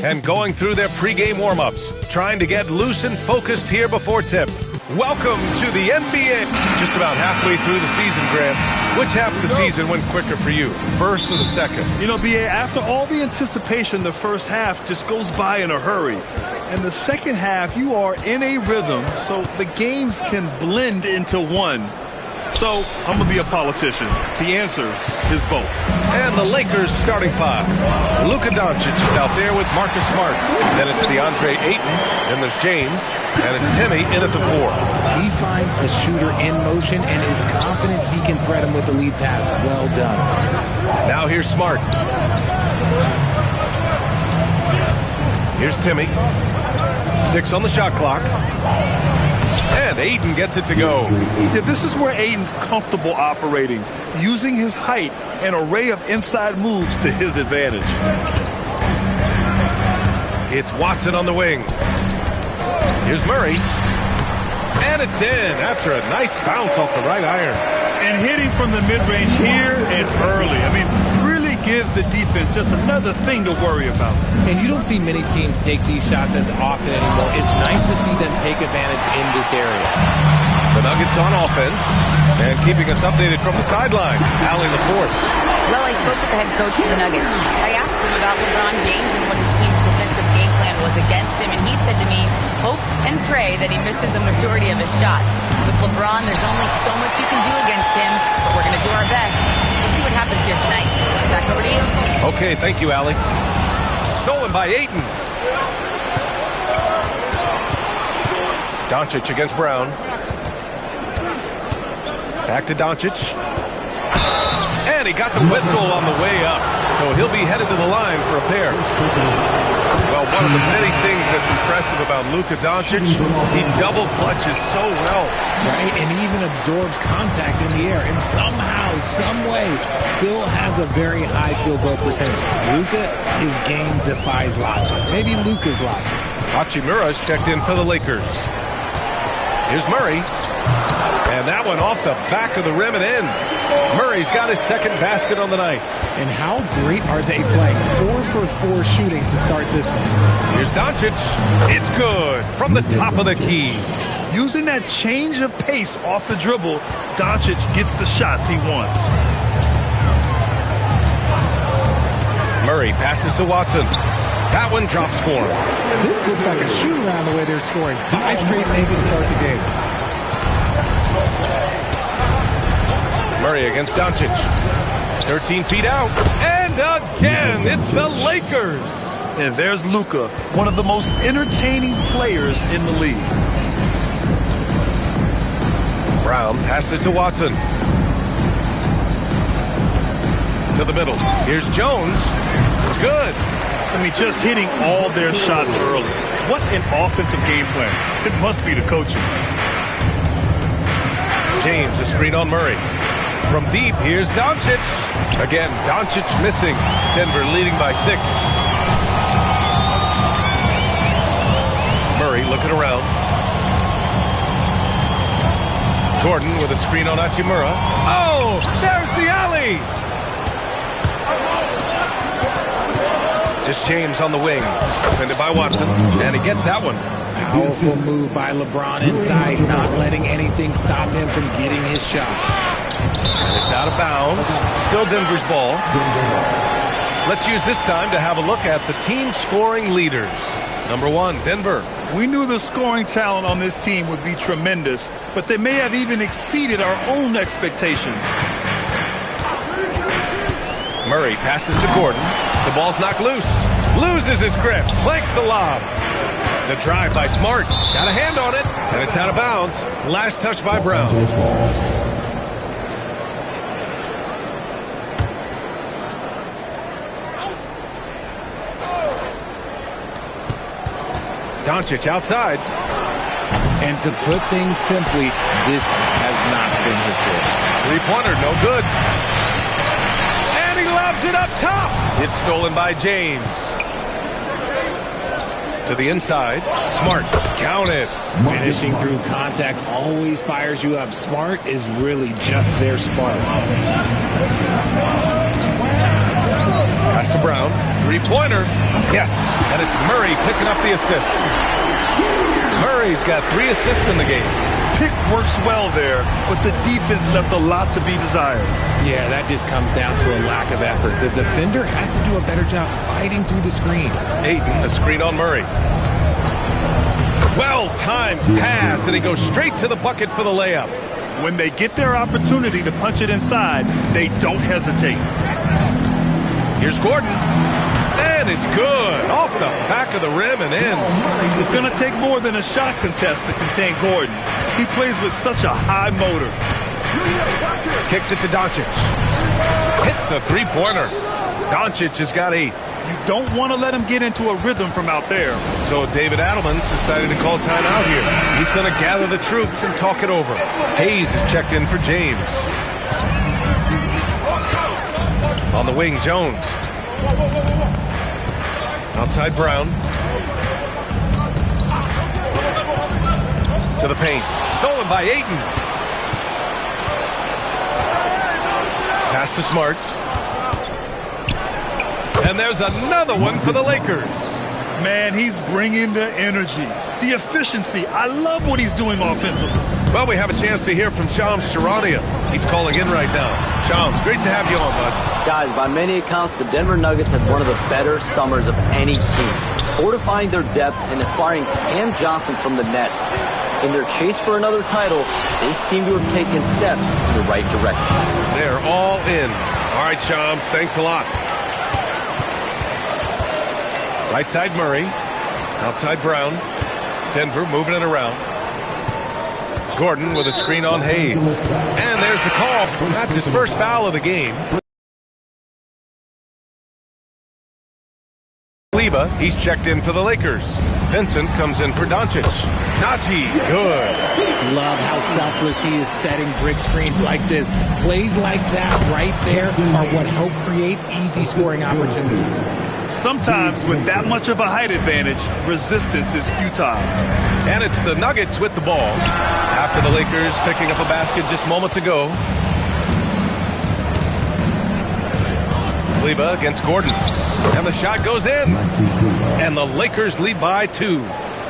and going through their pregame warm-ups, trying to get loose and focused here before tip. Welcome to the NBA. Just about halfway through the season, Grant. Which half of the season went quicker for you, first or the second? You know, B.A., after all the anticipation, the first half just goes by in a hurry. And the second half, you are in a rhythm, so the games can blend into one. So, I'm going to be a politician. The answer is both. And the Lakers starting five. Luka Doncic is out there with Marcus Smart. Then it's DeAndre Ayton. Then there's James. And it's Timmy in at the 4. He finds a shooter in motion and is confident he can thread him with the lead pass. Well done. Now here's Smart. Here's Timmy. 6 on the shot clock. And Ayton gets it to go. Yeah, this is where Ayton's comfortable operating, using his height and array of inside moves to his advantage. It's Watson on the wing. Here's Murray. And it's in after a nice bounce off the right iron. And hitting from the mid-range here and early. I mean, really gives the defense just another thing to worry about. And you don't see many teams take these shots as often anymore. It's nice to see them take advantage in this area. The Nuggets on offense. And keeping us updated from the sideline, Allie LaForce. Well, I spoke with the head coach of the Nuggets. I asked him about LeBron James and what his team's defensive game plan was against him, and he said to me, hope and pray that he misses a majority of his shots. With LeBron, there's only so much you can do against him, but we're going to do our best. We'll see what happens here tonight. Back over to you. Okay, thank you, Allie. Stolen by Ayton. Doncic against Brown. Back to Doncic. And he got the whistle on the way up. So he'll be headed to the line for a pair. Well, one of the many things that's impressive about Luka Doncic, he double clutches so well. Right, and he even absorbs contact in the air. And somehow, some way, still has a very high field goal percentage. Luka, his game defies logic. Maybe Luka's logic. Hachimura's checked in for the Lakers. Here's Murray. And that one off the back of the rim and in. Murray's got his second basket on the night. And how great are they playing? 4 for 4 shooting to start this one. Here's Doncic. It's good from the top of the key. Using that change of pace off the dribble, Doncic gets the shots he wants. Murray passes to Watson. That one drops for him. This looks like a shoot around the way they're scoring. 5 straight makes to start the game. Murray against Doncic. 13 feet out. And again, it's the Lakers. And there's Luka, one of the most entertaining players in the league. Brown passes to Watson. To the middle. Here's Jones. It's good. I mean, just hitting all their shots early. What an offensive game plan. It must be the coaching. James, a screen on Murray. From deep, here's Doncic. Again, Doncic missing. Denver leading by 6. Murray looking around. Gordon with a screen on Hachimura. Oh, there's the alley. It's James on the wing. Defended by Watson. And he gets that one. Powerful move by LeBron inside, not letting anything stop him from getting his shot. And it's out of bounds. Still Denver's ball. Let's use this time to have a look at the team scoring leaders. Number 1, Denver. We knew the scoring talent on this team would be tremendous, but they may have even exceeded our own expectations. Murray passes to Gordon. The ball's knocked loose. Loses his grip. Flanks the lob. The drive by Smart. Got a hand on it. And it's out of bounds. Last touch by Brown. Doncic outside. And to put things simply, this has not been his day. Three-pointer, no good. And he lobs it up top. It's stolen by James. To the inside. Smart. Count it. Finishing through contact always fires you up. Smart is really just their spark. Pass to Brown. Three-pointer. Yes, and it's Murray picking up the assist. Murray's got 3 assists in the game. Pick works well there, but the defense left a lot to be desired. Yeah, that just comes down to a lack of effort. The defender has to do a better job fighting through the screen. Ayton, a screen on Murray. Well-timed pass, and he goes straight to the bucket for the layup. When they get their opportunity to punch it inside, they don't hesitate. Here's Gordon. And it's good. Off the back of the rim and in. It's going to take more than a shot contest to contain Gordon. He plays with such a high motor. Kicks it to Doncic. Hits a three-pointer. Doncic has got 8. You don't want to let him get into a rhythm from out there. So David Adelman's decided to call timeout here. He's going to gather the troops and talk it over. Hayes is checked in for James. On the wing, Jones. Outside Brown. To the paint. Stolen by Ayton. Pass to Smart. And there's another one for the Lakers. Man, he's bringing the energy, the efficiency. I love what he's doing offensively. Well, we have a chance to hear from Shams Charania. He's calling in right now. Shams, great to have you on, bud. Guys, by many accounts, the Denver Nuggets had one of the better summers of any team, fortifying their depth and acquiring Cam Johnson from the Nets. In their chase for another title, they seem to have taken steps in the right direction. They're all in. All right, Shams, thanks a lot. Right side Murray. Outside Brown. Denver moving it around. Gordon with a screen on Hayes. And there's the call. That's his first foul of the game. Leba, he's checked in for the Lakers. Vincent comes in for Doncic. Najee, good. Love how selfless he is setting brick screens like this. Plays like that right there are what help create easy scoring opportunities. Sometimes with that much of a height advantage, resistance is futile. And it's the Nuggets with the ball. After the Lakers picking up a basket just moments ago. Leba against Gordon. And the shot goes in. And the Lakers lead by 2.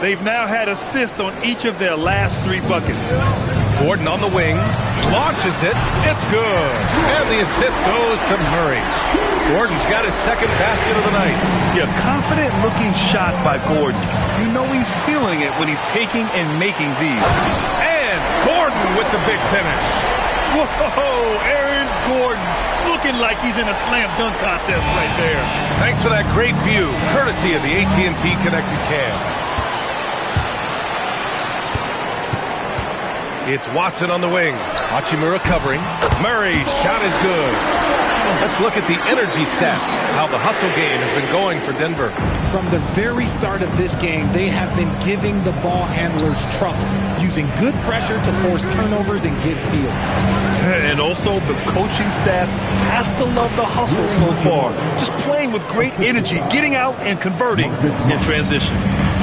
They've now had assists on each of their last 3 buckets. Gordon on the wing. Launches it. It's good. And the assist goes to Murray. Gordon's got his second basket of the night. Yeah, confident-looking shot by Gordon. You know he's feeling it when he's taking and making these. And Gordon with the big finish. Whoa, Aaron Gordon looking like he's in a slam dunk contest right there. Thanks for that great view, courtesy of the AT&T Connected Cam. It's Watson on the wing. Hachimura covering. Murray's shot is good. Let's look at the energy stats, how the hustle game has been going for Denver. From the very start of this game, they have been giving the ball handlers trouble, using good pressure to force turnovers and get steals. And also, the coaching staff has to love the hustle so far. Just playing with great energy, getting out and converting in transition.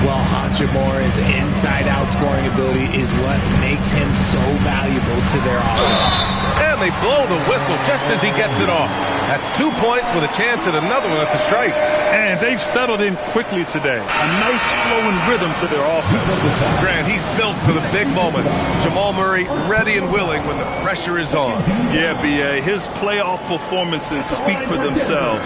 Well, Hachimura's inside-out scoring ability is what makes him so valuable to their offense. And they blow the whistle just as he gets it off. That's 2 points with a chance at another one at the stripe. And they've settled in quickly today. A nice flowing rhythm to their offense. Grant, he's built for the big moments. Jamal Murray ready and willing when the pressure is on. Yeah, B.A., his playoff performances speak for themselves.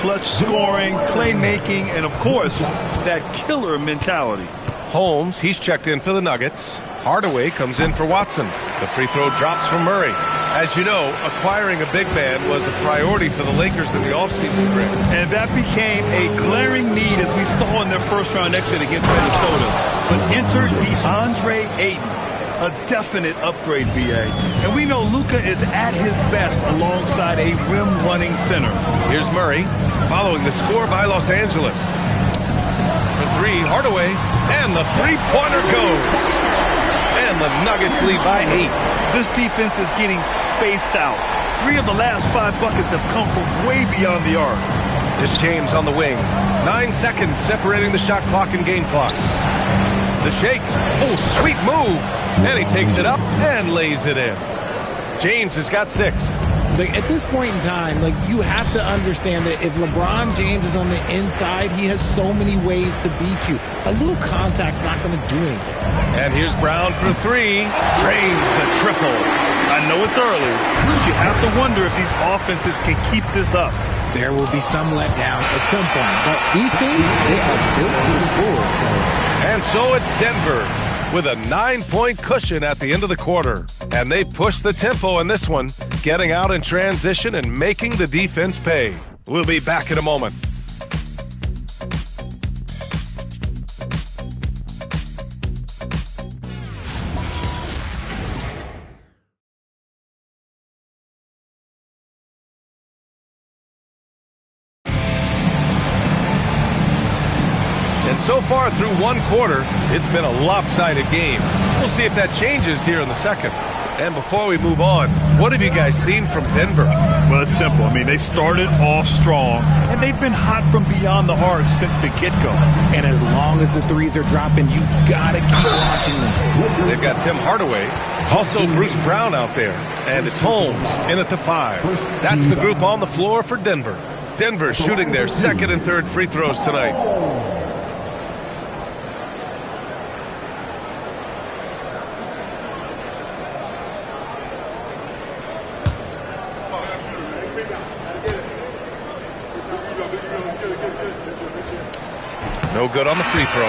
Clutch scoring, playmaking, and, of course, that killer mentality. Holmes, he's checked in for the Nuggets. Hardaway comes in for Watson. The free throw drops from Murray. As you know, acquiring a big man was a priority for the Lakers in the offseason, Grant. And that became a glaring need as we saw in their first-round exit against Minnesota. But enter DeAndre Ayton, a definite upgrade, B.A. And we know Luka is at his best alongside a rim-running center. Here's Murray, following the score by Los Angeles. For 3, Hardaway, and the three-pointer goes. And the Nuggets lead by 8. This defense is getting spaced out. 3 of the last 5 buckets have come from way beyond the arc. It's James on the wing. 9 seconds separating the shot clock and game clock. The shake. Oh, sweet move. And he takes it up and lays it in. James has got 6. Like, at this point in time, like, you have to understand that if LeBron James is on the inside, he has so many ways to beat you. A little contact's not going to do anything. And here's Brown for three. Drains the triple. I know it's early, but you have to wonder if these offenses can keep this up. There will be some letdown at some point, but these teams, they are built to score. And so it's Denver with a 9-point cushion at the end of the quarter. And they push the tempo in this one, getting out in transition and making the defense pay. We'll be back in a moment. So far through one quarter, it's been a lopsided game. We'll see if that changes here in the second. And before we move on, what have you guys seen from Denver? Well, it's simple. I mean, they started off strong, and they've been hot from beyond the arc since the get-go. And as long as the threes are dropping, you've got to keep watching them. They've got Tim Hardaway, also Bruce Brown out there, and it's Holmes in at the 5. That's the group on the floor for Denver. Denver shooting their second and third free throws tonight. No good on the free throw.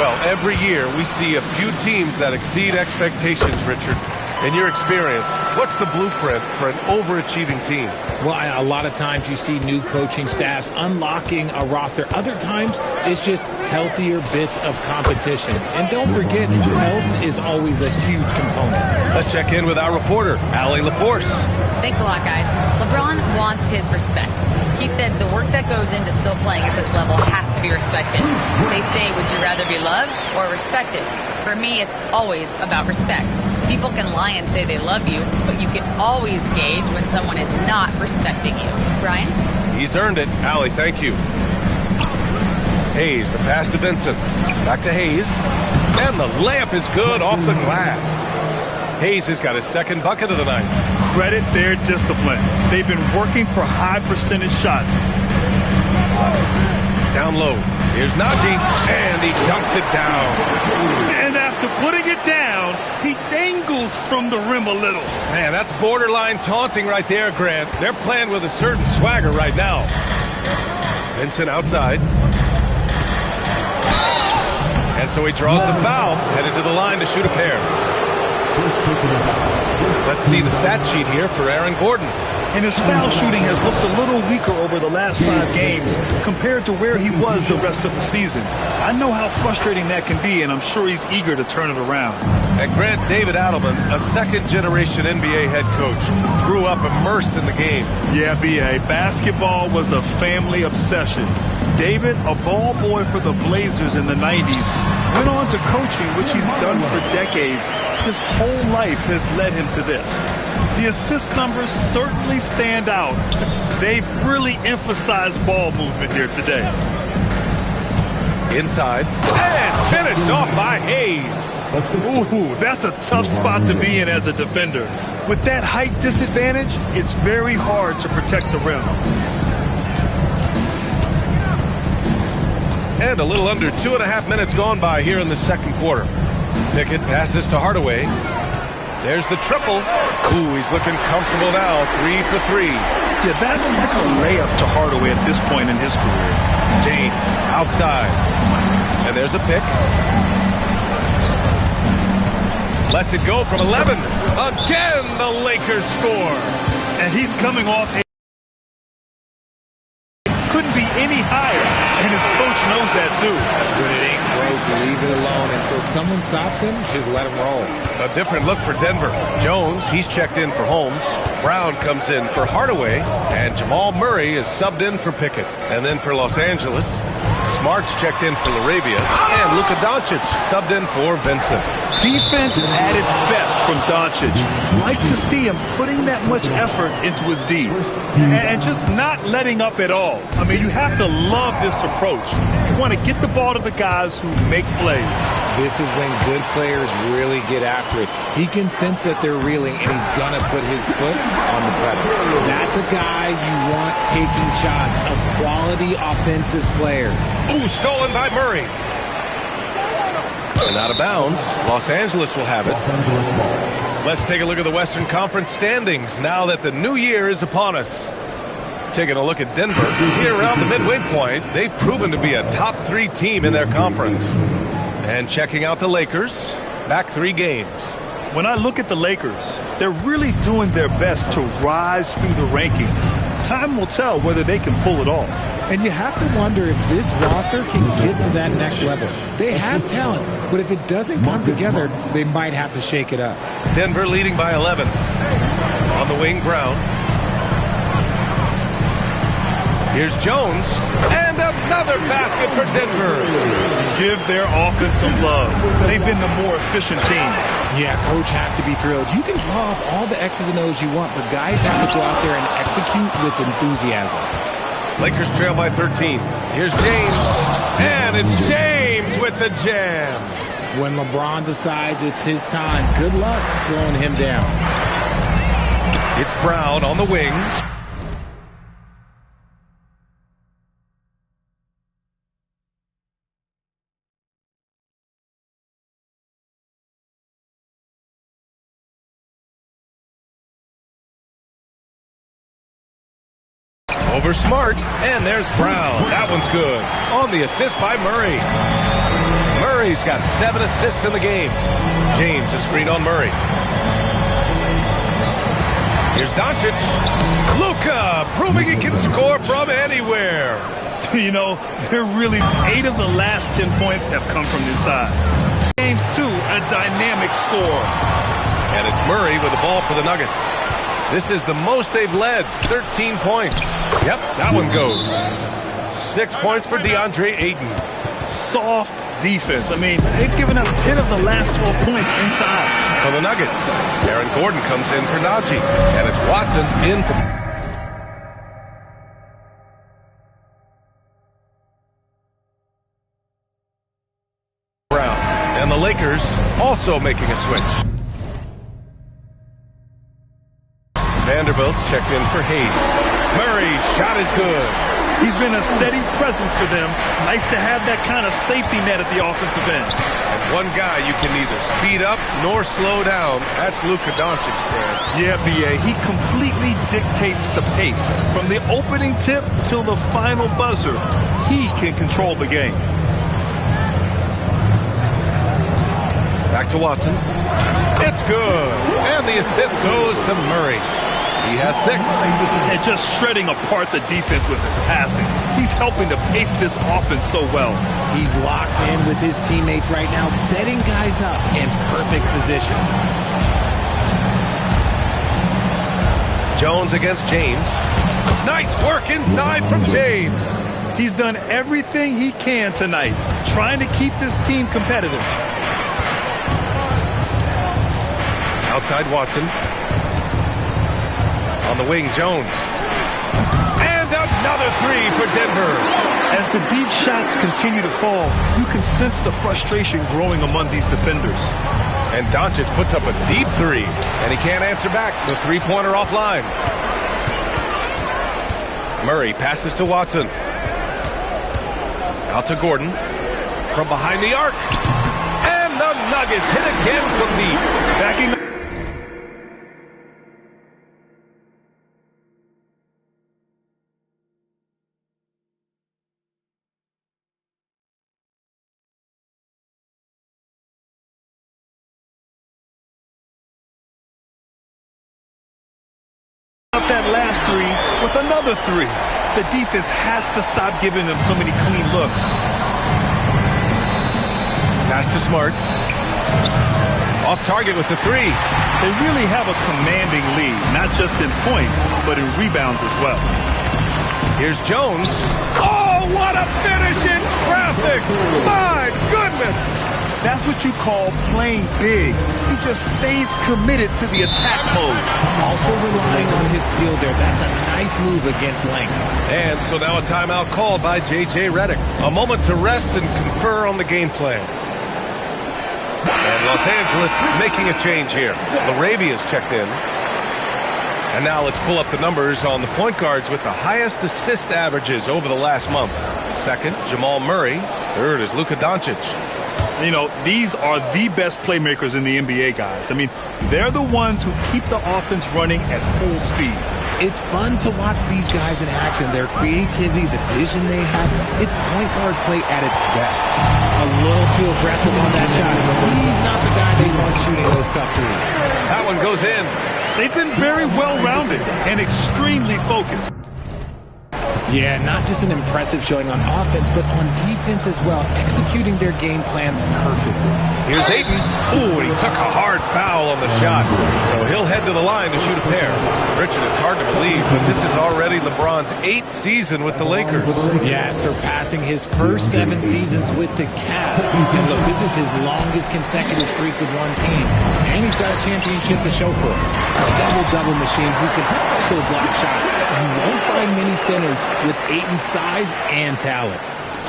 Well, every year we see a few teams that exceed expectations, Richard. In your experience, what's the blueprint for an overachieving team? Well, a lot of times you see new coaching staffs unlocking a roster. Other times it's just healthier bits of competition. And don't forget, health is always a huge component. Let's check in with our reporter, Allie LaForce. Thanks a lot, guys. LeBron wants his respect. He said the work that goes into still playing at this level has to be respected. They say, would you rather be loved or respected? For me, it's always about respect. People can lie and say they love you, but you can always gauge when someone is not respecting you. Brian? He's earned it. Allie, thank you. Hayes, the pass to Vincent. Back to Hayes. And the layup is good off the glass. Hayes has got his second bucket of the night. Credit their discipline. They've been working for high percentage shots. Down low. Here's Najee, and he dunks it down. And after putting it down, he dangles from the rim a little. Man, that's borderline taunting right there, Grant. They're playing with a certain swagger right now. Vincent outside. And so he draws the foul, headed to the line to shoot a pair. Let's see the stat sheet here for Aaron Gordon. And his foul shooting has looked a little weaker over the last 5 games compared to where he was the rest of the season. I know how frustrating that can be, and I'm sure he's eager to turn it around. And Grant, David Adelman, a second-generation NBA head coach, grew up immersed in the game. Yeah, B.A., basketball was a family obsession. David, a ball boy for the Blazers in the 90s, went on to coaching, which he's done for decades. His whole life has led him to this. The assist numbers certainly stand out. They've really emphasized ball movement here today. Inside, and finished off by Hayes. Ooh, that's a tough spot to be in as a defender. With that height disadvantage, it's very hard to protect the rim. And a little under 2.5 minutes gone by here in the second quarter. Pickett passes to Hardaway. There's the triple. Ooh, he's looking comfortable now. 3 for 3. Yeah, that's like a layup to Hardaway at this point in his career. James outside. And there's a pick. Lets it go from 11. Again, the Lakers score. And he's coming off. Couldn't be any higher. And his coach knows that too. When it ain't broke, leave it alone until someone stops him. Just let him roll. A different look for Denver. Jones, he's checked in for Holmes. Brown comes in for Hardaway. And Jamal Murray is subbed in for Pickett. And then for Los Angeles, Smart's checked in for Laravia. And Luka Doncic subbed in for Vincent. Defense at its best from Doncic. Like to see him putting that much effort into his D. And just not letting up at all. I mean, you have to love this approach. You want to get the ball to the guys who make plays. This is when good players really get after it. He can sense that they're reeling, and he's going to put his foot on the pedal. That's a guy you want taking shots, a quality offensive player. Ooh, stolen by Murray. And out of bounds, Los Angeles will have it. Let's take a look at the Western Conference standings now that the new year is upon us. Taking a look at Denver, here around the midway point, they've proven to be a top 3 team in their conference. And checking out the Lakers, back 3 games. When I look at the Lakers, they're really doing their best to rise through the rankings. Time will tell whether they can pull it off. And you have to wonder if this roster can get to that next level. They have talent, but if it doesn't come together, they might have to shake it up. Denver leading by 11. On the wing, Brown. Here's Jones, and another basket for Denver. Give their offense some love. They've been the more efficient team. Yeah, coach has to be thrilled. You can draw up all the X's and O's you want, but guys have to go out there and execute with enthusiasm. Lakers trail by 13. Here's James, and it's James with the jam. When LeBron decides it's his time, good luck slowing him down. It's Brown on the wing. Over Smart, and there's Brown. That one's good. On the assist by Murray. Murray's got 7 assists in the game. James, a screen on Murray. Here's Doncic. Luka, proving he can score from anywhere. You know, they're really 8 of the last 10 points have come from inside. James, too, a dynamic score. And it's Murray with the ball for the Nuggets. This is the most they've led, 13 points. Yep, that one goes. 6 points for DeAndre Ayton. Soft defense. I mean, they've given up 10 of the last 12 points inside. For the Nuggets, Aaron Gordon comes in for Najee. And it's Watson in for... Brown. And the Lakers also making a switch. Vanderbilt's checked in for Hayes. Murray's shot is good. He's been a steady presence for them. Nice to have that kind of safety net at the offensive end. And one guy you can neither speed up nor slow down. That's Luka Doncic, Brad. Yeah, B.A. He completely dictates the pace. From the opening tip till the final buzzer, he can control the game. Back to Watson. It's good. And the assist goes to Murray. He has 6. And just shredding apart the defense with his passing. He's helping to pace this offense so well. He's locked in with his teammates right now, setting guys up in perfect position. Jones against James. Nice work inside from James. He's done everything he can tonight, trying to keep this team competitive. Outside Watson. On the wing, Jones. And another 3 for Denver. As the deep shots continue to fall, you can sense the frustration growing among these defenders. And Doncic puts up a deep 3, and he can't answer back. The 3-pointer offline. Murray passes to Watson. Out to Gordon. From behind the arc. And the Nuggets hit again from deep. Backing the... that last 3 with another 3. The defense has to stop giving them so many clean looks. Pass to Smart. Off target with the 3. They really have a commanding lead, not just in points, but in rebounds as well. Here's Jones. Oh, what a finish in traffic! My goodness! That's what you call playing big. He just stays committed to the attack mode. Also relying on his skill there. That's a nice move against length. And so now a timeout called by J.J. Redick. A moment to rest and confer on the game plan. And Los Angeles making a change here. Larabia's checked in. And now let's pull up the numbers on the point guards with the highest assist averages over the last month. Second, Jamal Murray. Third is Luka Doncic. You know, these are the best playmakers in the NBA, guys. I mean, they're the ones who keep the offense running at full speed. It's fun to watch these guys in action. Their creativity, the vision they have, it's point guard play at its best. A little too aggressive on that shot. He's not the guy they want shooting those tough threes. That one goes in. They've been very well-rounded and extremely focused. Yeah, not just an impressive showing on offense, but on defense as well, executing their game plan perfectly. Here's Ayton. Ooh, he took a hard foul on the shot. So he'll head to the line to shoot a pair. Richard, it's hard to believe, but this is already LeBron's 8th season with the Lakers. Yeah, surpassing his first 7 seasons with the Cavs. And look, this is his longest consecutive streak with one team. And he's got a championship to show for it. A double-double machine who can also block shots. You won't find many centers with Ayton's size and talent.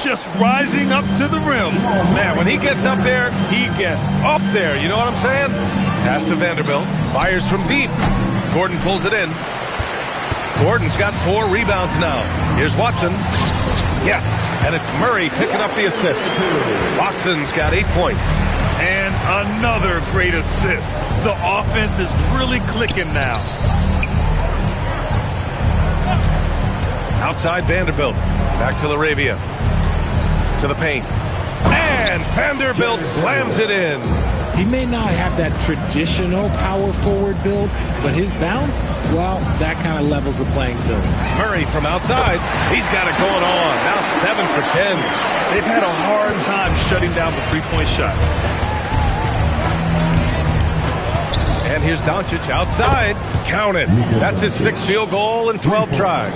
Just rising up to the rim. Man, when he gets up there, he gets up there. You know what I'm saying? Pass to Vanderbilt. Fires from deep. Gordon pulls it in. Gordon's got 4 rebounds now. Here's Watson. Yes, and it's Murray picking up the assist. Watson's got 8 points. And another great assist. The offense is really clicking now. Outside Vanderbilt. Back to Laravia. To the paint. And Vanderbilt slams it in. He may not have that traditional power forward build, but his bounce, well, that kind of levels the playing field. Murray from outside. He's got it going on. Now 7 for 10. They've had a hard time shutting down the three-point shot. And here's Doncic outside. Count it. That's his 6th field goal in 12 tries.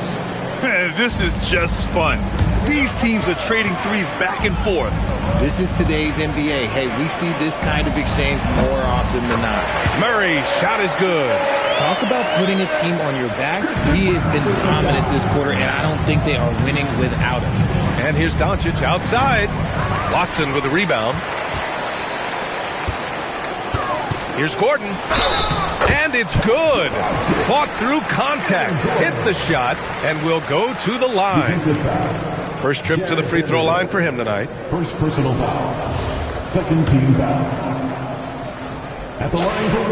Man, this is just fun. These teams are trading threes back and forth. This is today's NBA. Hey, we see this kind of exchange more often than not. Murray's shot is good. Talk about putting a team on your back. He has been dominant this quarter, and I don't think they are winning without him. And here's Doncic outside. Watson with the rebound. Here's Gordon. And it's good. Fought through contact. Hit the shot and will go to the line. First trip to the free throw line for him tonight. First personal foul. Second team foul. At the line for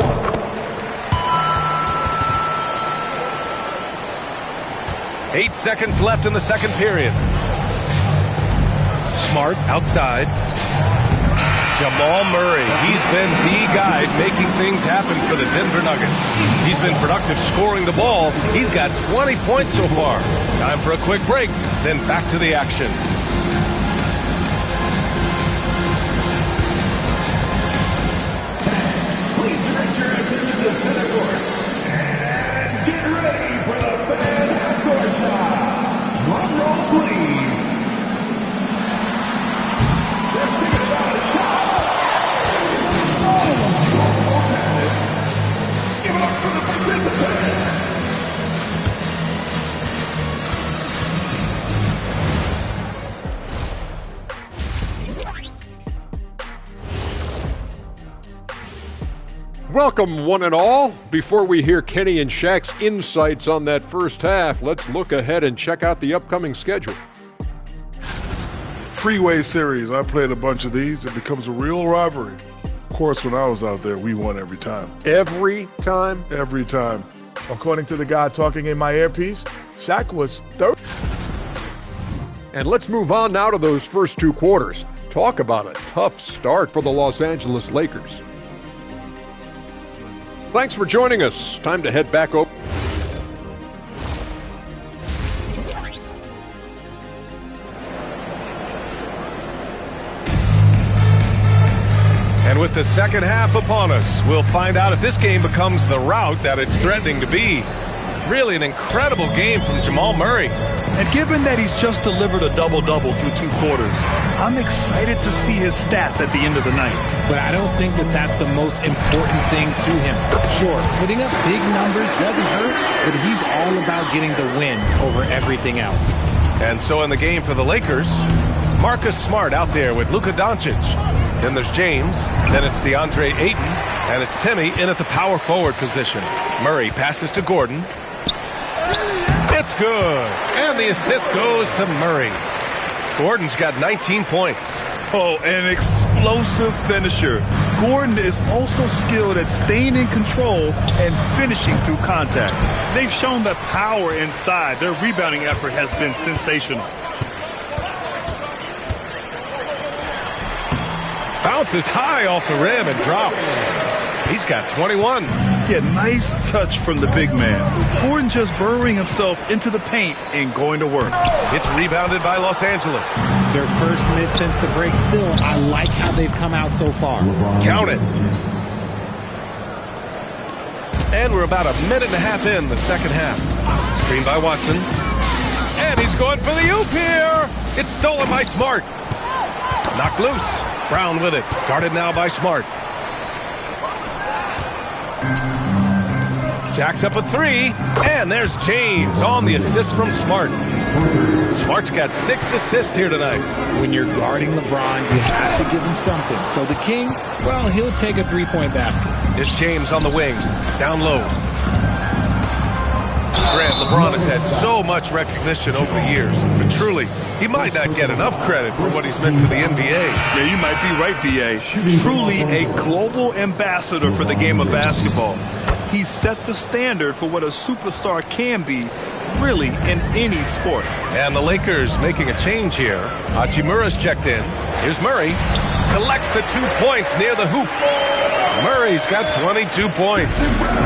1. 8 seconds left in the second period. Smart outside. Jamal Murray, he's been the guy making things happen for the Denver Nuggets. He's been productive scoring the ball. He's got 20 points so far. Time for a quick break, then back to the action. Please direct your attention to the center court. And get ready for the fan half-court shot. Drum roll, please. They're thinking about a shot. Give it up for the participants. Welcome, one and all. Before we hear Kenny and Shaq's insights on that first half, let's look ahead and check out the upcoming schedule. Freeway series. I played a bunch of these. It becomes a real rivalry. Of course, when I was out there, we won every time. Every time? Every time. According to the guy talking in my earpiece, Shaq was 30. And let's move on now to those first 2 quarters. Talk about a tough start for the Los Angeles Lakers. Thanks for joining us. Time to head back over. And with the second half upon us, we'll find out if this game becomes the rout that it's threatening to be. Really an incredible game from Jamal Murray. And given that he's just delivered a double-double through 2 quarters, I'm excited to see his stats at the end of the night. But I don't think that that's the most important thing to him. Sure, putting up big numbers doesn't hurt, but he's all about getting the win over everything else. And so in the game for the Lakers, Marcus Smart out there with Luka Doncic. Then there's James. Then it's DeAndre Ayton. And it's Timmy in at the power forward position. Murray passes to Gordon. It's good. And the assist goes to Murray. Gordon's got 19 points. Oh, an explosive finisher. Gordon is also skilled at staying in control and finishing through contact. They've shown that power inside. Their rebounding effort has been sensational. Bounces high off the rim and drops. He's got 21. Yeah, nice touch from the big man. Gordon just burrowing himself into the paint and going to work. It's rebounded by Los Angeles. Their first miss since the break. Still, I like how they've come out so far. Count it. And we're about a minute and a half in the second half. Screen by Watson. And he's going for the oop here. It's stolen by Smart. Knocked loose. Brown with it. Guarded now by Smart. Jacks up a three, and there's James on the assist from Smart. Smart's got 6 assists here tonight. When you're guarding LeBron, you have to give him something. So the King, well, he'll take a three-point basket. It's James on the wing, down low. Grant, LeBron has had so much recognition over the years, but truly, he might not get enough credit for what he's meant to the NBA. Yeah, you might be right, B.A. Truly a global ambassador for the game of basketball. He set the standard for what a superstar can be, really, in any sport. And the Lakers making a change here. Hachimura's checked in. Here's Murray. Collects the 2 points near the hoop. Murray's got 22 points.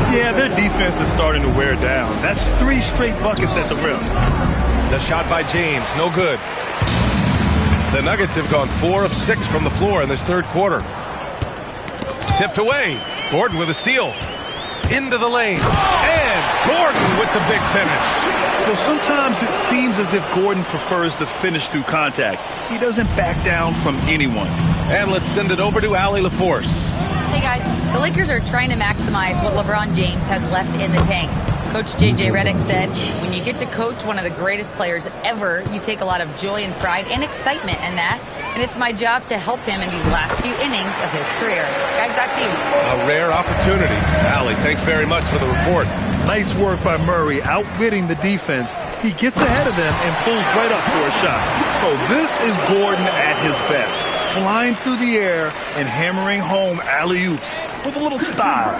Yeah, their defense is starting to wear down. That's 3 straight buckets at the rim. The shot by James, no good. The Nuggets have gone 4 of 6 from the floor in this third quarter. Tipped away. Gordon with a steal. Into the lane. And Gordon with the big finish. Well, sometimes it seems as if Gordon prefers to finish through contact. He doesn't back down from anyone. And let's send it over to Allie LaForce. Hey guys, the Lakers are trying to maximize what LeBron James has left in the tank. Coach J.J. Redick said, when you get to coach one of the greatest players ever, you take a lot of joy and pride and excitement in that. And it's my job to help him in these last few innings of his career. Guys, back to you. A rare opportunity. Allie, thanks very much for the report. Nice work by Murray, outwitting the defense. He gets ahead of them and pulls right up for a shot. So this is Gordon at his best, flying through the air and hammering home alley-oops with a little style.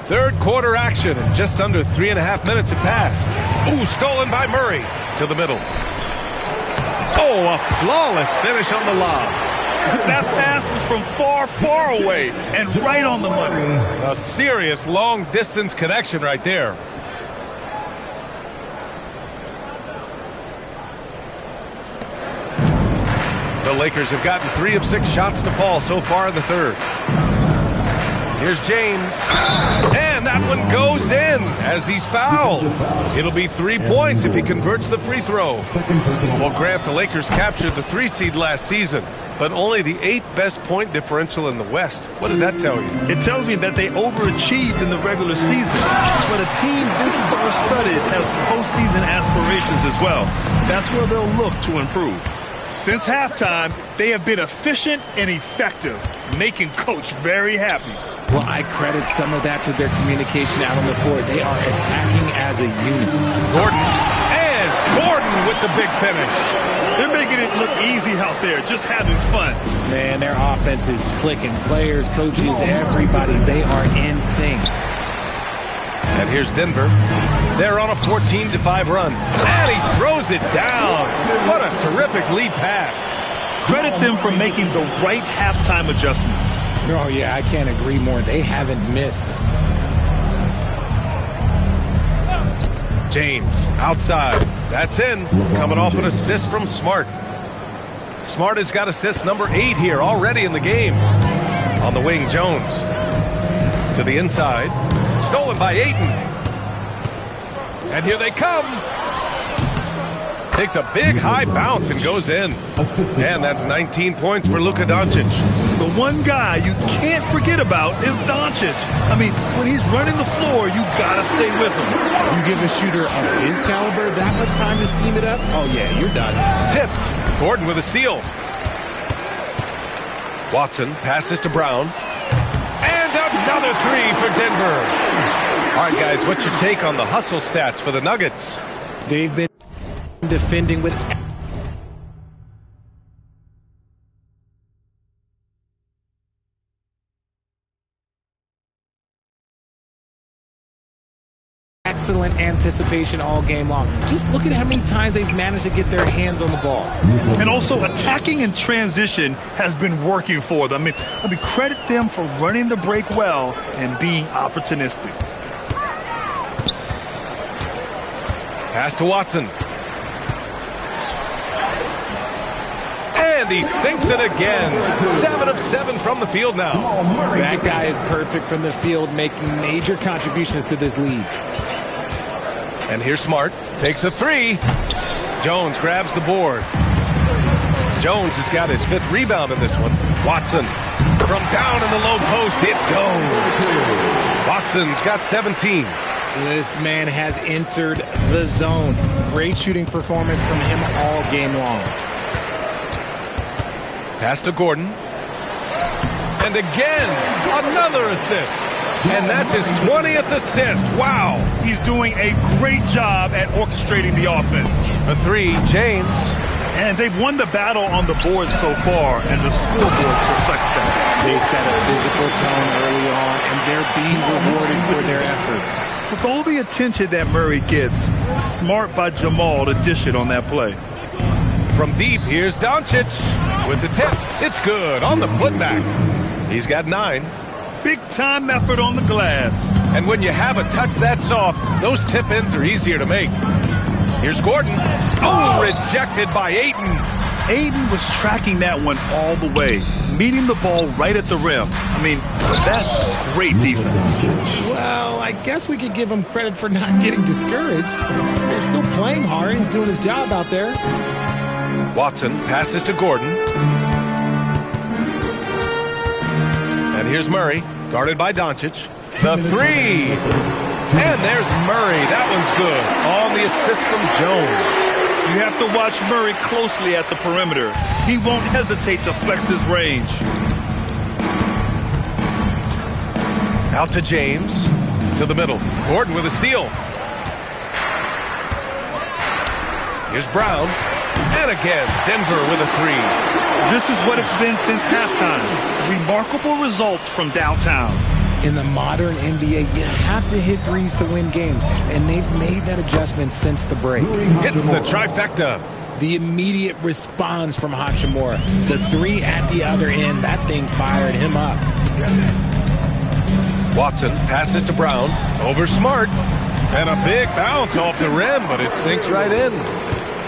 Third quarter action, and just under 3.5 minutes have passed. Ooh, stolen by Murray to the middle. Oh, a flawless finish on the lob. That pass was from far, far away and right on the money. A serious long-distance connection right there. The Lakers have gotten 3 of 6 shots to fall so far in the third. Here's James. And that one goes in as he's fouled. It'll be 3 points if he converts the free throw. Well, Grant, the Lakers captured the 3 seed last season, but only the 8th best point differential in the West. What does that tell you? It tells me that they overachieved in the regular season, but a team this star-studded has postseason aspirations as well. That's where they'll look to improve. Since halftime, they have been efficient and effective, making Coach very happy. Well, I credit some of that to their communication out on the floor. They are attacking as a unit. Gordon with the big finish. They're making it look easy out there, just having fun. Man, their offense is clicking. Players, coaches, everybody, they are in sync. And here's Denver. They're on a 14-5 run. And he throws it down. What a terrific lead pass. Credit them for making the right halftime adjustments. Oh, yeah, I can't agree more. They haven't missed. James outside. That's in. Coming off an assist from Smart. Smart has got assist number 8 here already in the game. On the wing, Jones. To the inside. Stolen by Ayton. And here they come. Takes a big high bounce and goes in. And that's 19 points for Luka Doncic. the one guy you can't forget about is Doncic. I mean, when he's running the floor, you gotta stay with him. You give a shooter of his caliber that much time to seam it up, oh yeah, you're done. Tipped. Gordon with a steal. Watson passes to Brown. And another three for Denver. All right, guys, what's your take on the hustle stats for the Nuggets? They've been defending with excellent anticipation all game long. Just look at how many times they've managed to get their hands on the ball. And also, attacking in transition has been working for them. I mean, credit them for running the break well and being opportunistic. Pass to Watson. And he sinks it again. 7 of 7 from the field now. That guy is perfect from the field, making major contributions to this lead. And here's Smart. Takes a three. Jones grabs the board. Jones has got his 5th rebound in this one. Watson from down in the low post. It goes. Watson's got 17. This man has entered the zone. Great shooting performance from him all game long. Pass to Gordon. And again, another assist. And that's his 20th assist. Wow. He's doing a great job at orchestrating the offense. For three, James. And they've won the battle on the board so far, and the scoreboard reflects that. They set a physical tone early on, and they're being rewarded for their efforts. With all the attention that Murray gets, smart by Jamal to dish it on that play. From deep, here's Doncic with the tip. It's good on the putback. He's got 9. Big-time effort on the glass. And when you have a touch that soft, those tip-ins are easier to make. Here's Gordon. Oh, rejected by Ayton. Ayton was tracking that one all the way, meeting the ball right at the rim. I mean, that's great defense. Well, I guess we could give him credit for not getting discouraged. They're still playing hard. He's doing his job out there. Watson passes to Gordon. And here's Murray, guarded by Doncic. The three. And there's Murray. That one's good. On the assist from Jones. You have to watch Murray closely at the perimeter. He won't hesitate to flex his range. Out to James. To the middle. Gordon with a steal. Here's Brown. And again, Denver with a three. This is what it's been since halftime. Remarkable results from downtown. In the modern NBA, you have to hit threes to win games, and they've made that adjustment since the break. Hits the trifecta. The immediate response from Hachimura. The three at the other end, that thing fired him up. Watson passes to Brown. Over Smart. And a big bounce off the rim, but it sinks right in.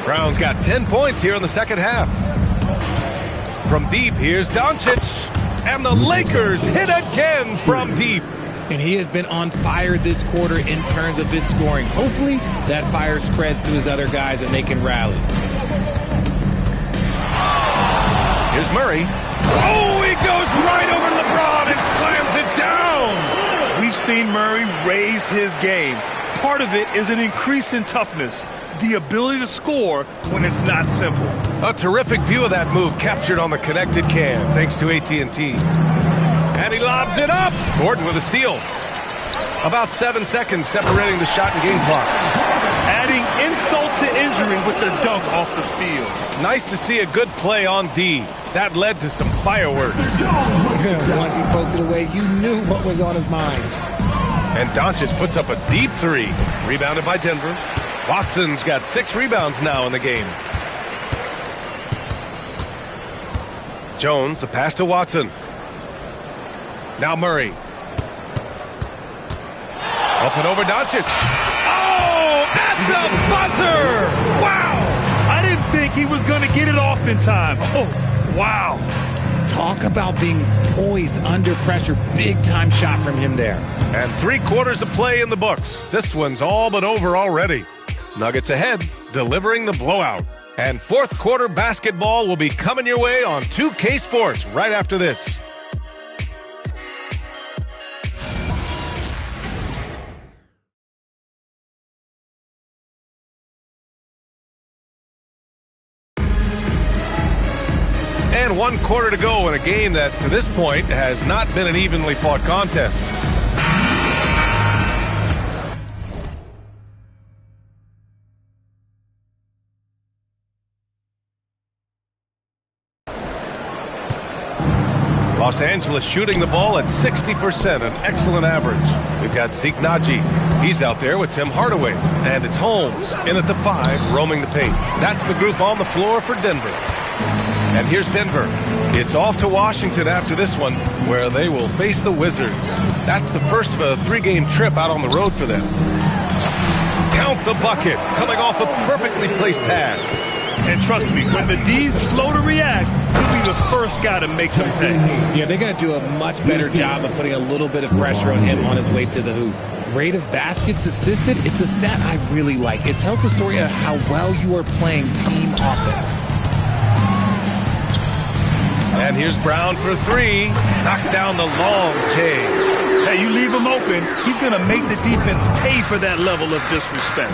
Brown's got 10 points here in the second half. From deep, here's Doncic. And the Lakers hit again from deep. And he has been on fire this quarter in terms of his scoring. Hopefully, that fire spreads to his other guys and they can rally. Here's Murray. Oh, he goes right over to LeBron and slams it down. We've seen Murray raise his game. Part of it is an increase in toughness. The ability to score when it's not simple. A terrific view of that move captured on the connected cam, thanks to AT&T. And he lobs it up. Gordon with a steal. About 7 seconds separating the shot and game clock. Adding insult to injury with the dunk off the steal. Nice to see a good play on D. That led to some fireworks. Once he poked it away, you knew what was on his mind. And Doncic puts up a deep three. Rebounded by Denver. Watson's got 6 rebounds now in the game. Jones, the pass to Watson. Now Murray. Up and over Doncic. Oh, at the buzzer! Wow! I didn't think he was going to get it off in time. Oh, wow. Talk about being poised under pressure. Big time shot from him there. And 3 quarters of play in the books. This one's all but over already. Nuggets ahead, delivering the blowout. And fourth quarter basketball will be coming your way on 2K Sports right after this. And 1 quarter to go in a game that, to this point, has not been an evenly fought contest. Los Angeles shooting the ball at 60%, an excellent average. We've got Zeke Naji. He's out there with Tim Hardaway. And it's Holmes in at the 5, roaming the paint. That's the group on the floor for Denver. And here's Denver. It's off to Washington after this one, where they will face the Wizards. That's the first of a 3-game trip out on the road for them. Count the bucket, coming off a perfectly placed pass. And trust me, when the D's slow to react, he'll be the first guy to make them pay. Yeah, they're going to do a much better job of putting a little bit of pressure on him on his way to the hoop. Rate of baskets assisted, it's a stat I really like. It tells the story of how well you are playing team offense. And here's Brown for 3. Knocks down the long J. Hey, you leave him open, he's going to make the defense pay for that level of disrespect.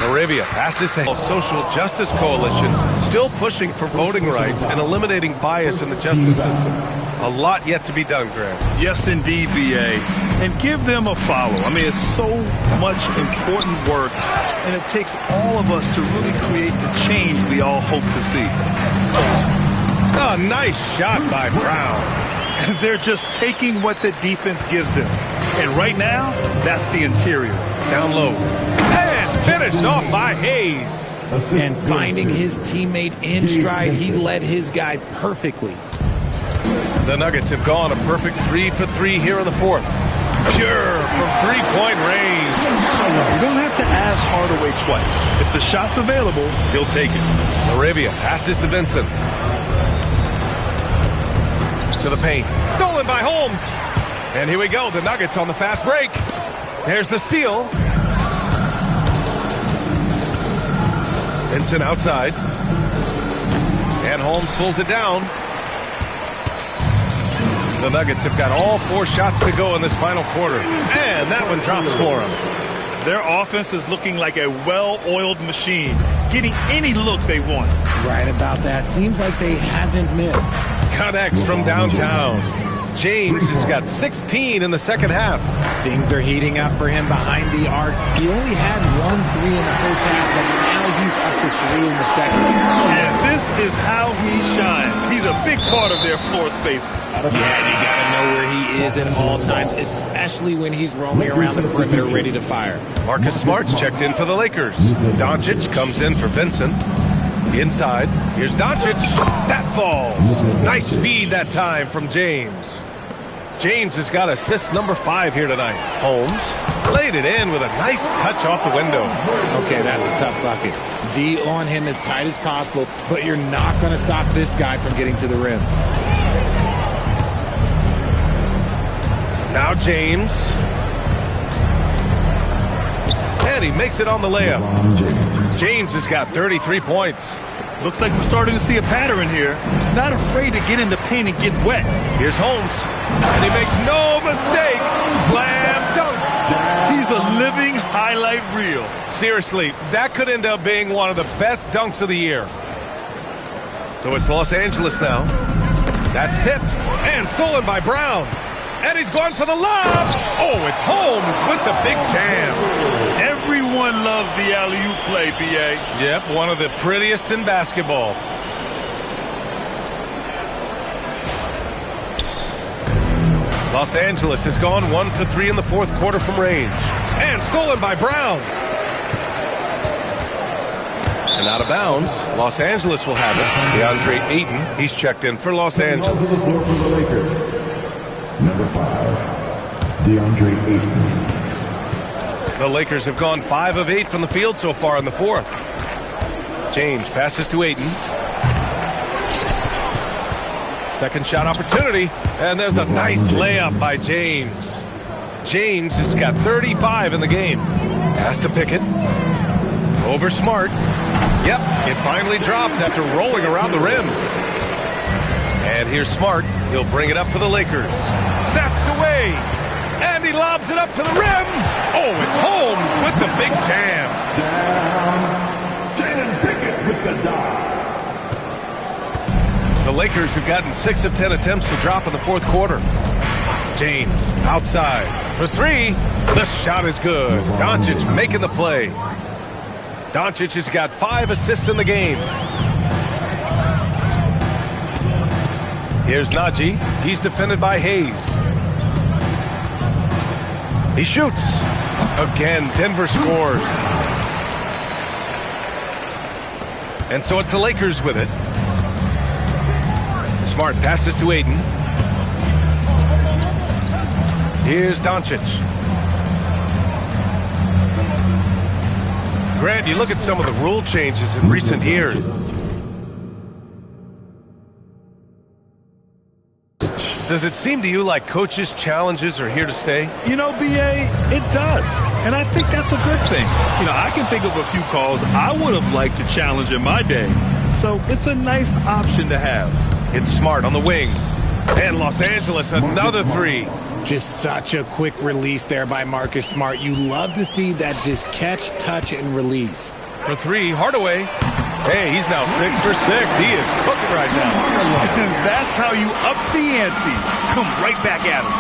Arabia passes to the Social Justice Coalition, still pushing for voting rights and eliminating bias in the justice system. A lot yet to be done, Greg. Yes, indeed, B.A. And give them a follow. I mean, it's so much important work, and it takes all of us to really create the change we all hope to see. Oh, nice shot by Brown. And they're just taking what the defense gives them. And right now, that's the interior. Down low. And finished off by Hayes. And finding his teammate in stride, he led his guy perfectly. The Nuggets have gone a perfect 3 for 3 here in the fourth. Pure from three-point range. You don't have to ask Hardaway twice. If the shot's available, he'll take it. Arabia passes to Vincent. To the paint. Stolen by Holmes. And here we go. The Nuggets on the fast break. There's the steal. Vincent outside. And Holmes pulls it down. The Nuggets have got all 4 shots to go in this final quarter. And that one drops for them. Their offense is looking like a well-oiled machine, getting any look they want. Right about that. Seems like they haven't missed. Connects from downtown. James has got 16 in the second half. Things are heating up for him behind the arc. He only had 1 3 in the first half, but now he's up to 3 in the second. Yeah, this is how he shines. He's a big part of their floor space. Yeah, you got to know where he is at all times, especially when he's roaming around the perimeter ready to fire. Marcus Smart's checked in for the Lakers. Doncic comes in for Vincent. Inside, here's Doncic. That falls. Nice feed that time from James. James has got assist number 5 here tonight. Holmes laid it in with a nice touch off the window. Okay, that's a tough bucket. D on him as tight as possible, but you're not going to stop this guy from getting to the rim. Now James. And he makes it on the layup. James has got 33 points. Looks like we're starting to see a pattern here. Not afraid to get in the paint and get wet. Here's Holmes. And he makes no mistake. Slam dunk. He's a living highlight reel. Seriously, that could end up being one of the best dunks of the year. So it's Los Angeles now. That's tipped and stolen by Brown. And he's going for the lob. Oh, it's Holmes with the big jam. Everyone loves the alley-oop play, B.A. Yep, one of the prettiest in basketball. Los Angeles has gone 1 for 3 in the fourth quarter from range. And stolen by Brown. And out of bounds, Los Angeles will have it. DeAndre Ayton, he's checked in for Los Angeles. Number 5, DeAndre Ayton. The Lakers have gone 5 of 8 from the field so far in the fourth. James passes to Ayton. Second shot opportunity. And there's a nice layup by James. James has got 35 in the game. Pass to Pickett. Over Smart. Yep, it finally drops after rolling around the rim. And here's Smart. He'll bring it up for the Lakers. Snatched away. And he lobs it up to the rim. Oh, it's Holmes with the big jam. The Lakers have gotten 6 of 10 attempts to drop in the fourth quarter. James outside for 3. The shot is good. Doncic making the play. Doncic has got 5 assists in the game. Here's Najee. He's defended by Hayes. He shoots. Again, Denver scores. And so it's the Lakers with it. Smart passes to Aiden. Here's Doncic. Grant, you look at some of the rule changes in recent years. Does it seem to you like coaches' challenges are here to stay? You know, B.A., it does. And I think that's a good thing. You know, I can think of a few calls I would have liked to challenge in my day. So it's a nice option to have. It's Smart on the wing. And Los Angeles, another 3. Just such a quick release there by Marcus Smart. You love to see that just catch, touch, and release. For 3, Hardaway. Hey, he's now 6 for 6. He is cooking right now. And that's how you up the ante. Come right back at him.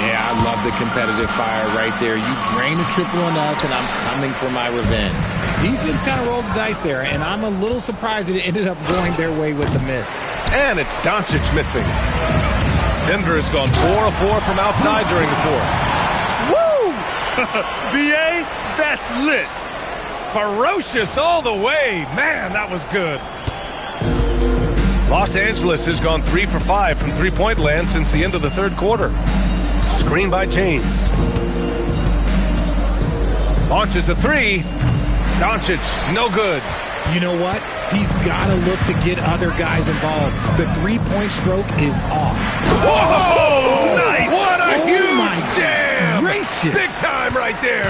Yeah, I love the competitive fire right there. You drain a triple on us, and I'm coming for my revenge. Defense kind of rolled the dice there, and I'm a little surprised it ended up going their way with the miss. And it's Doncic missing. Denver has gone 4 of 4 from outside during the fourth. Woo! B.A., that's lit. Ferocious all the way. Man, that was good. Los Angeles has gone 3 for 5 from three-point land since the end of the third quarter. Screen by James. Launches a 3. Doncic, no good. You know what? He's got to look to get other guys involved. The three-point stroke is off. Whoa! Nice! What a huge jam! Gracious. Big time right there.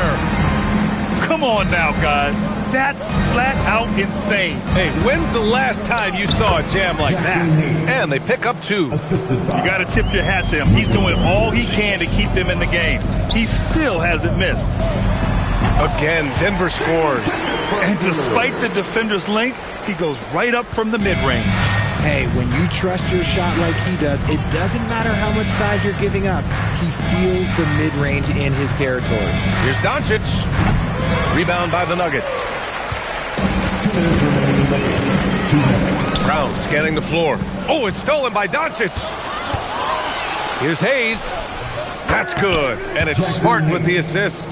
Come on now, guys. That's flat out insane. Hey, when's the last time you saw a jam like that? And they pick up 2. You got to tip your hat to him. He's doing all he can to keep them in the game. He still hasn't missed. Again, Denver scores. And despite the defender's length, he goes right up from the mid-range. Hey, when you trust your shot like he does, it doesn't matter how much size you're giving up. He feels the mid-range in his territory. Here's Doncic. Rebound by the Nuggets. Brown scanning the floor. Oh, it's stolen by Doncic. Here's Hayes. That's good. And it's Smart with the assist.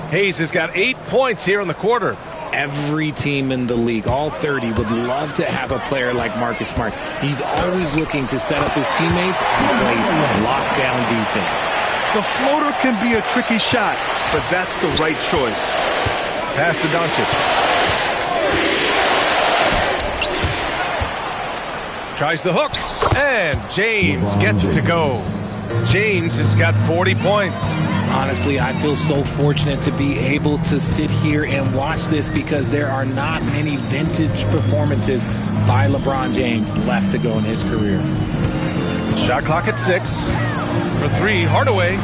Hayes has got 8 points here in the quarter. Every team in the league, all 30, would love to have a player like Marcus Smart. He's always looking to set up his teammates and play lockdown defense. The floater can be a tricky shot, but that's the right choice. Pass to Doncic. Tries the hook, and James gets it to go. James has got 40 points. Honestly, I feel so fortunate to be able to sit here and watch this because there are not many vintage performances by LeBron James left to go in his career. Shot clock at 6. For 3, Hardaway.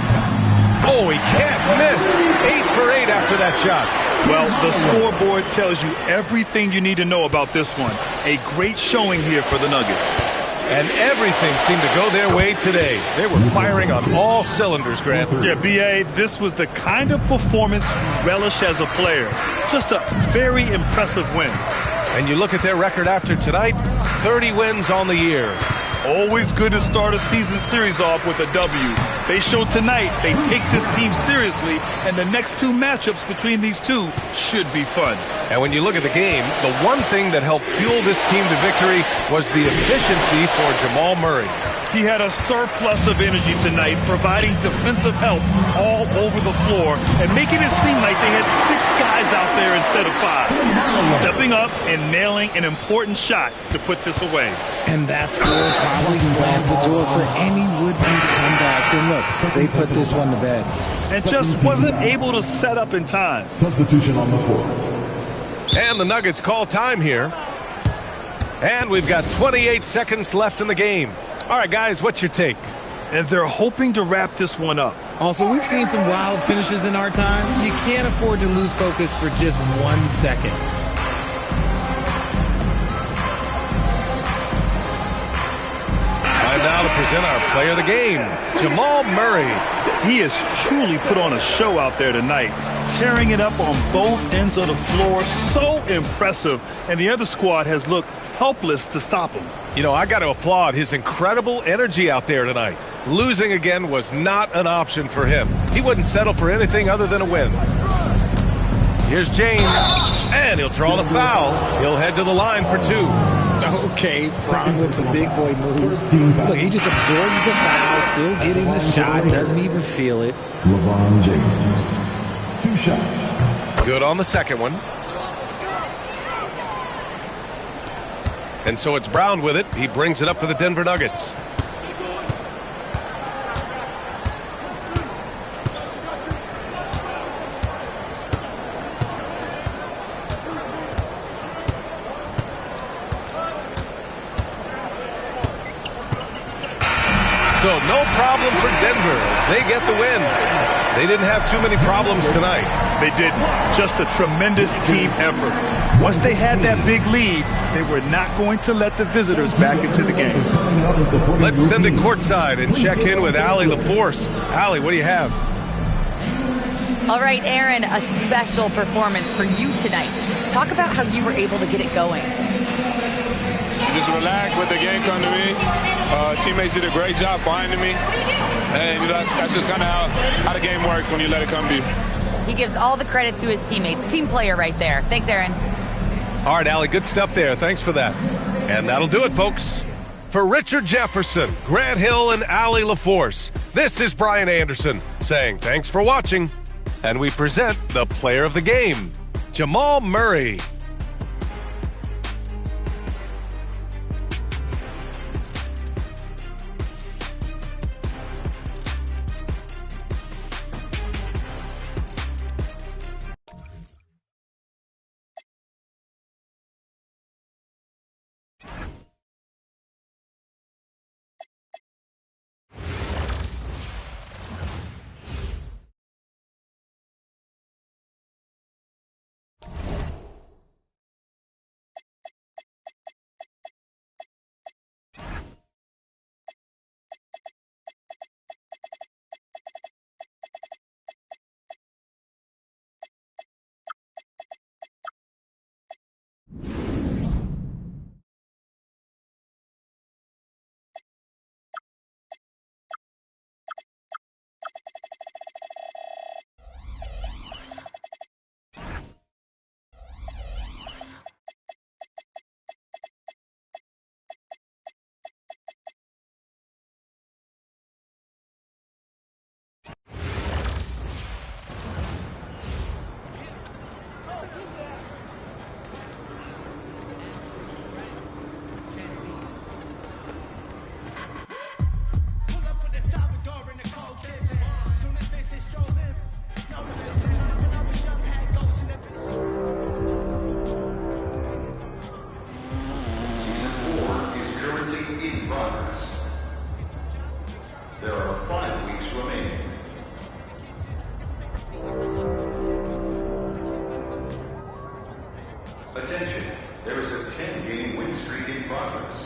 Oh, he can't miss. 8 for 8 after that shot. Well, the scoreboard tells you everything you need to know about this one. A great showing here for the Nuggets. And everything seemed to go their way today. They were firing on all cylinders, Grant. Yeah, B.A., this was the kind of performance you relish as a player. Just a very impressive win. And you look at their record after tonight, 30 wins on the year. Always good to start a season series off with a W. They showed tonight they take this team seriously, and the next 2 matchups between these two should be fun. And when you look at the game, the one thing that helped fuel this team to victory was the efficiency for Jamal Murray. He had a surplus of energy tonight, providing defensive help all over the floor and making it seem like they had 6 guys out there instead of 5. Stepping up and nailing an important shot to put this away. And that's where it probably slams the door for any would-be comebacks. And look, they put this one to bed. And just wasn't able to set up in time. Substitution on the court. And the Nuggets call time here. And we've got 28 seconds left in the game. All right, guys, what's your take? And they're hoping to wrap this one up. Also, we've seen some wild finishes in our time. You can't afford to lose focus for just 1 second. Time now to present our player of the game, Jamal Murray. He has truly put on a show out there tonight, tearing it up on both ends of the floor. So impressive. And the other squad has looked helpless to stop him. You know, I got to applaud his incredible energy out there tonight. Losing again was not an option for him. He wouldn't settle for anything other than a win. Here's James, and he'll draw the foul. He'll head to the line for 2. Okay, Bron with the big boy move. Look, he just absorbs the foul, still getting the shot, doesn't even feel it. LeBron James. 2 shots. Good on the second one. And so it's Brown with it. He brings it up for the Denver Nuggets. So no problem for Denver as they get the win. They didn't have too many problems tonight. They didn't. Just a tremendous team effort. Once they had that big lead, they were not going to let the visitors back into the game. Let's send it courtside and check in with Allie LaForce. Allie, what do you have? All right, Aaron, a special performance for you tonight. Talk about how you were able to get it going. Just relax, let the game come to me. Teammates did a great job finding me. And you know, that's just kind of how the game works when you let it come to you. He gives all the credit to his teammates. Team player right there. Thanks, Aaron. All right, Allie, good stuff there. Thanks for that. And that'll do it, folks. For Richard Jefferson, Grant Hill, and Allie LaForce, this is Brian Anderson saying thanks for watching. And we present the player of the game, Jamal Murray. Attention, there is a 10-game win streak in progress.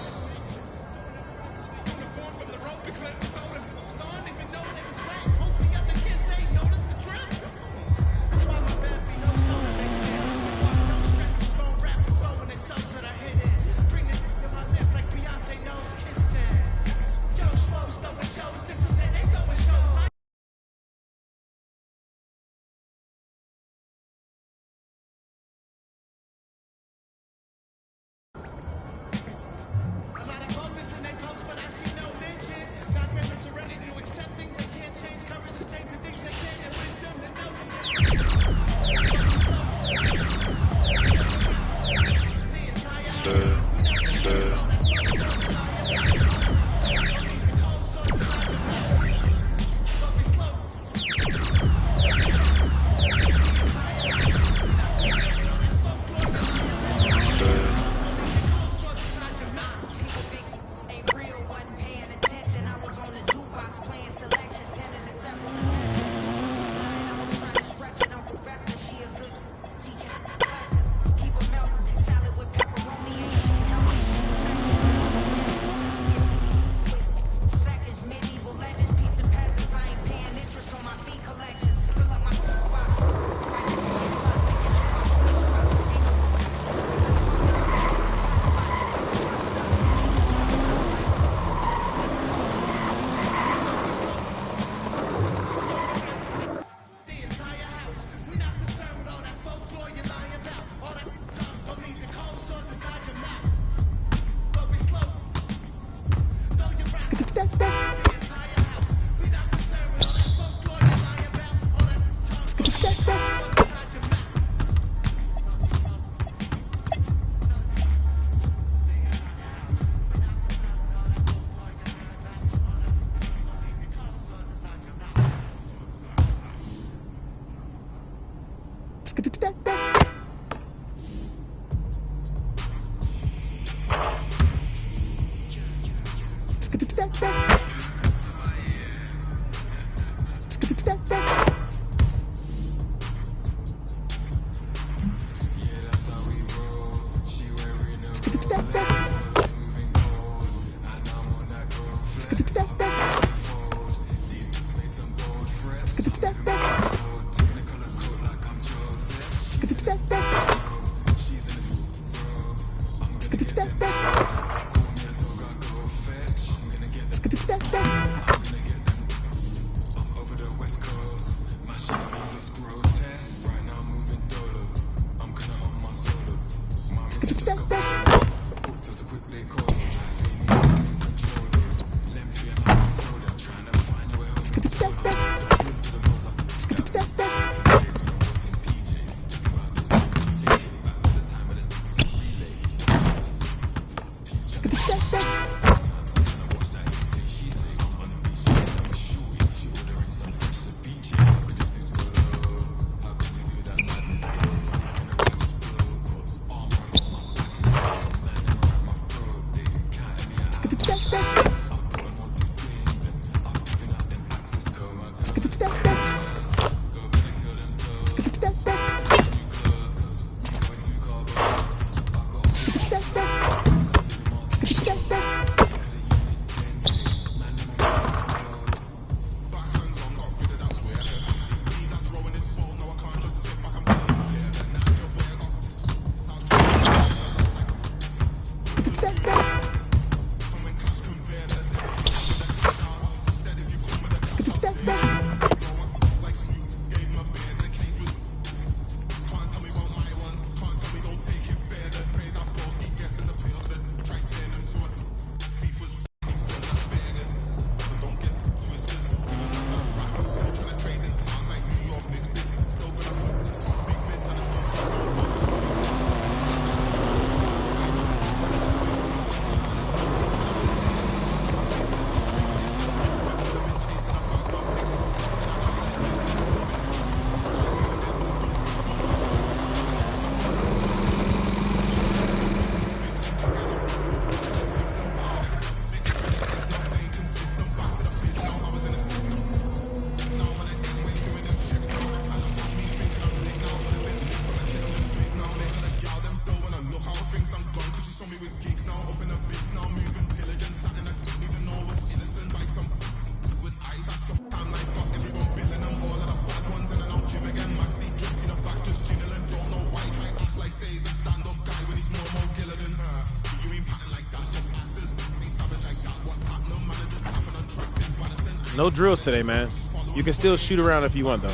No drills today, man. You can still shoot around if you want, though.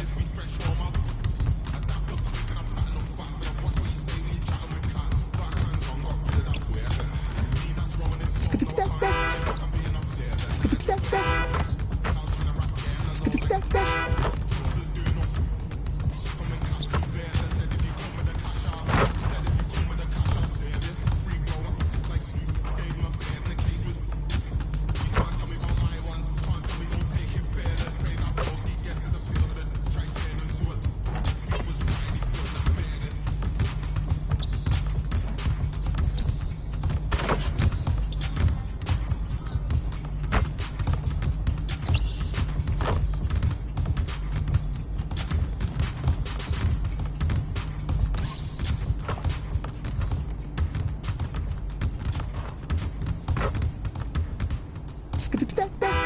Skip